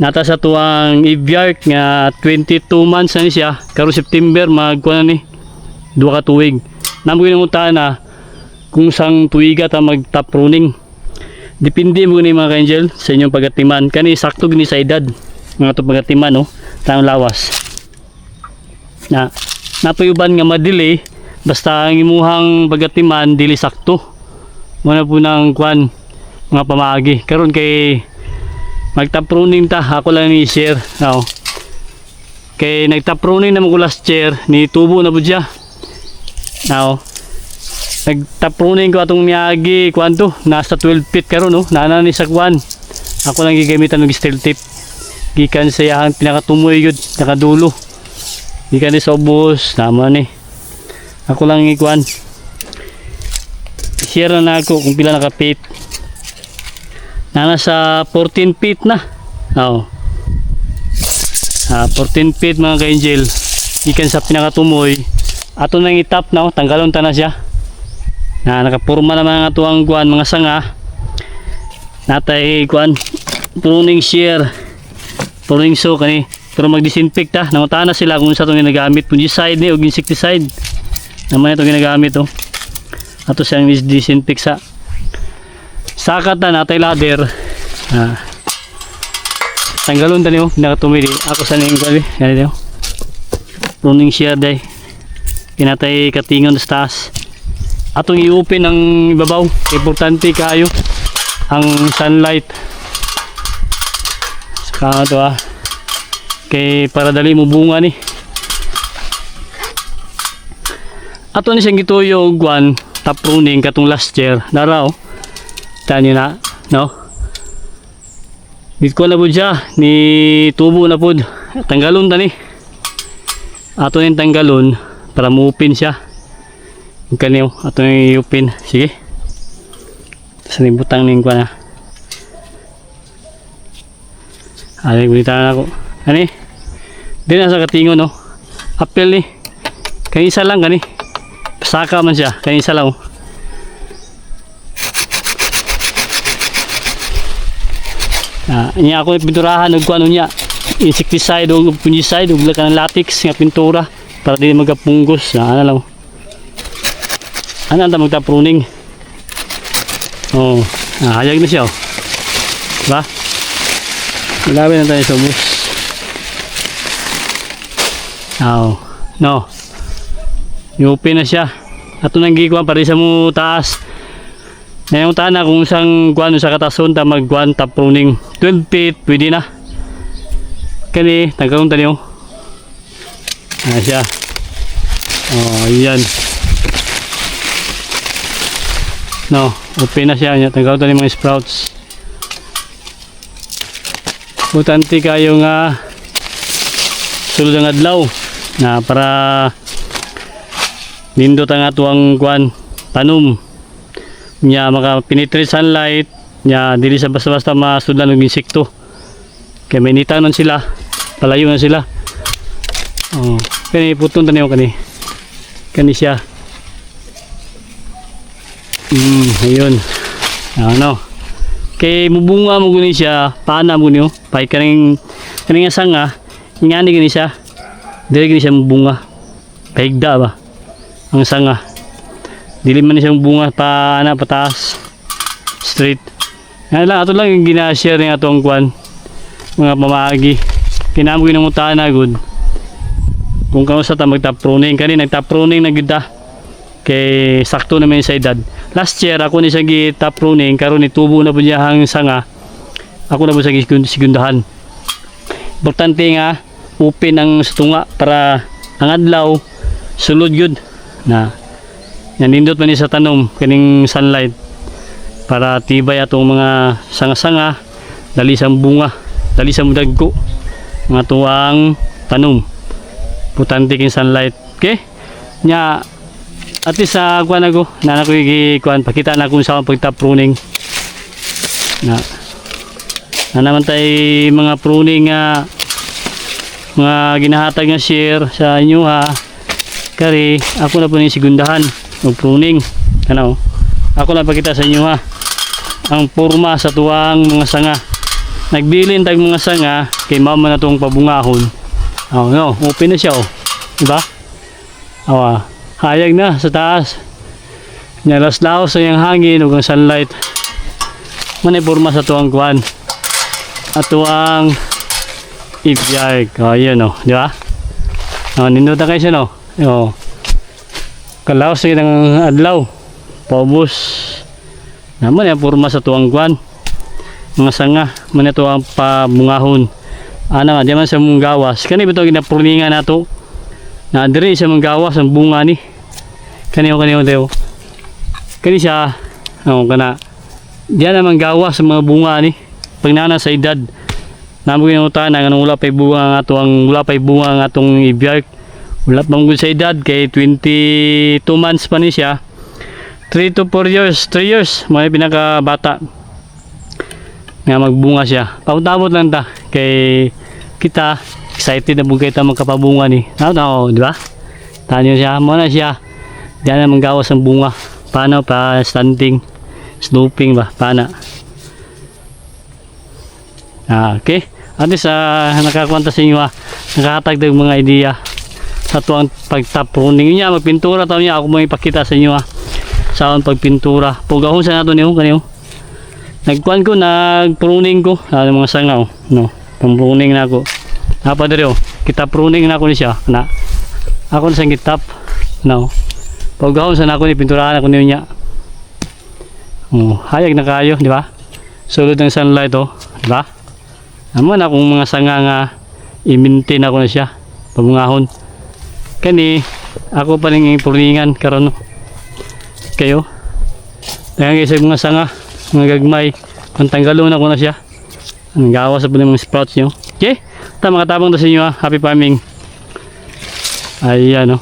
nata sa tuang Evyark nga 22 months na ni siya. Karon September magkuha na ni 2 ka tuig. Namo ginungutan na kung sang tuiga ta mag top pruning. Depende mo ni mga ka-angel sa inyong pagatiman. Kani sakto gini sa edad mga to pagatiman no, tang lawas. Na napayuban nga madelay basta ang imuhang pagatiman dili sakto. Muna po nang kuan mga pamaagi. Karon kay mag-top pruning ta, ako lang ni share. No. Kay nag-top pruning na mo last year ni tubo na po siya. Now, nag-top pruning ko atong miyagi kwanto nasa 12 feet karon no, nana ni sa kwan. Ako lang gigamitan ng steel tip. Gikan sa iyang pinakatumoy yun, nakadulo. Gikan ni sa ubos, naman eh. Ako lang ikuan. Share na ako kung pila naka-feet. Nasa 14 feet na. Oo. 14 feet mga ka-angel. Gikan sa pinakatumoy. Ato nang itap na, tanggalon ta na siya. Nakapurma naman nga tuwang kuan mga sanga. Natay kuan pruning shear. Pruning so kani. Pero mag-disinfect ta. Nangutaan na sila kung sa itong ginagamit. Fungicide ni o insecticide. Naman itong ginagamit oh. Ato siyang disinfect sa sakat na natay ladder. Tanggalon ta niyo nakatumili. Ako sa ning kuan ganito. Pruning shear day. Kinatay katingon sa taas. Atong i-open ang ibabaw. Importante kayo ang sunlight. Saka ito kay para dali mo bunga ni. Ato ni siyang gituyo guan top pruning katong last year. Dara oh. Tanyo na no. Dito na po siya ni tubo na po. Tanggalon ta ni. Ato ning tanggalon para mo-open siya. Kaniyo ato yung i-open. Sige. Saan butang ning kuan na. Ay gulitan ako. Ani? Di na sa katingon no. Apel ni. Kani isa lang gani. Pasaka man siya. Kani isa lang oh. Niya ako pinturahan og kuan niya. Insecticide o fungicide o ng latex nga pintura para di magapunggos. Ano lang. Ano ang magta pruning? Oh, hayag na siya oh. Diba? Ilawin na tayo sa ubos. Oh, no. I-open na siya. Ato nang gikuan para sa mo taas. Ngayong tana kung isang kuan sa katason ta mag-kuan top pruning 12 feet pwede na. Kani tanggalon ta niyo. Siya. Oh, yan. No, open na siya. Tanggalon ta ni mga sprouts. Importante kayo nga sulod ang adlaw na para nindot ang atuang kuan tanom nya maka penetrate sunlight nya dili sa basta-basta masudlan og insekto kay mainitan man sila palayo na sila. Oh, kani puton taniyo kani siya. Ayun. Ano? Kay mubunga mo guni siya, paana mo niyo, pay kaning sanga, ingani gani siya. Dili gani siya mubunga. Paigda ba? Ang sanga. Dili man siya mubunga pa ana pataas. Straight. Yan lang ato lang yung gina-share ng atong kuan mga pamagi. Kinamo ginungutaan na good. Kung kausa ta mag-top pruning kani nag-top pruning na gid ta. Kay sakto naman sa edad. Last year ako ni sa gi-top pruning karon ni tubo na po niya hang sanga. Ako na po sa sigundahan. Importante nga open ang tunga para ang adlaw sulod gyud na nindot man ni sa tanom kaning sunlight para tibay atong mga sanga-sanga dali sa bunga, dali sa mudagko mga tuwang tanom. Importante king sunlight. Okay? Nya at least sa kuan ako na ako kuan pakita na kung saan pag-top pruning na naman tayo mga pruning mga ginahatag nga share sa inyo kari ako na po yung sigundahan ng pruning ano ako na pakita sa inyo ang porma sa tuwang mga sanga nagbilin tag mga sanga kay mama na tong pabungahon. Oh no, open na siya oh. Diba? Oh, hayag na sa taas. Nalaslaw sa yung hangin ug ang sunlight. Maniporma sa tuang kuan. Ato ang ibyag. Oh, yun oh, di ba? Oh, ninuta kayo siya no. Oh. Kalaw sa ng adlaw. Paubos. Naman yung porma sa tuang kuan. Mga sanga, man ito ang pabungahon. Ana nga, di man sa mong gawas. Kani ba ito ginapurningan nato? Na diri sa mong gawas ang bunga ni. Kaniyo tayo. Kani siya, kana. Diyan naman gawas sa mga bunga ni. Pag nana sa edad, namo ginutan nga wala pay bunga nga wala pay bunga nga atong ibiyag. Wala pang sa edad kay 22 months pa ni siya. 3 to 4 years, 3 years, mga pinakabata nga magbunga siya. Pautabot lang ta kay kita excited na bugay ta magkapabunga ni. Di ba? Tanyo siya, mo na siya. Diyan na manggawas ang bunga. Paano pa stunting, sloping ba? Paano? Okay. At least nakakwanta sa inyo nakakatagdag mga idea sa tuwang pag-top pruning niya. Magpintura tayo niya. Ako mo ipakita sa inyo sa pagpintura. Pugahon sa nato niyo kaniyo. Nagkuan ko, nagpruning ko sa mga sangaw, no. Pruning na ako. Apa diri kita pruning na ako ni siya na. Ako na sang kitap, no. Pagahon sa nako ni pinturahan ako niya. Oh, hayag na kayo, di ba? Sulod ng sunlight di ba? Naman akong mga sanga nga i-maintain ako na siya, pabungahon. Kani ako pa ning pruningan karon kayo. Daghang isa mga sanga mga gagmay kung tanggalon ako na siya ang gawa sa mga sprouts nyo. Okay, ito mga tabang to sa inyo happy farming. Ayan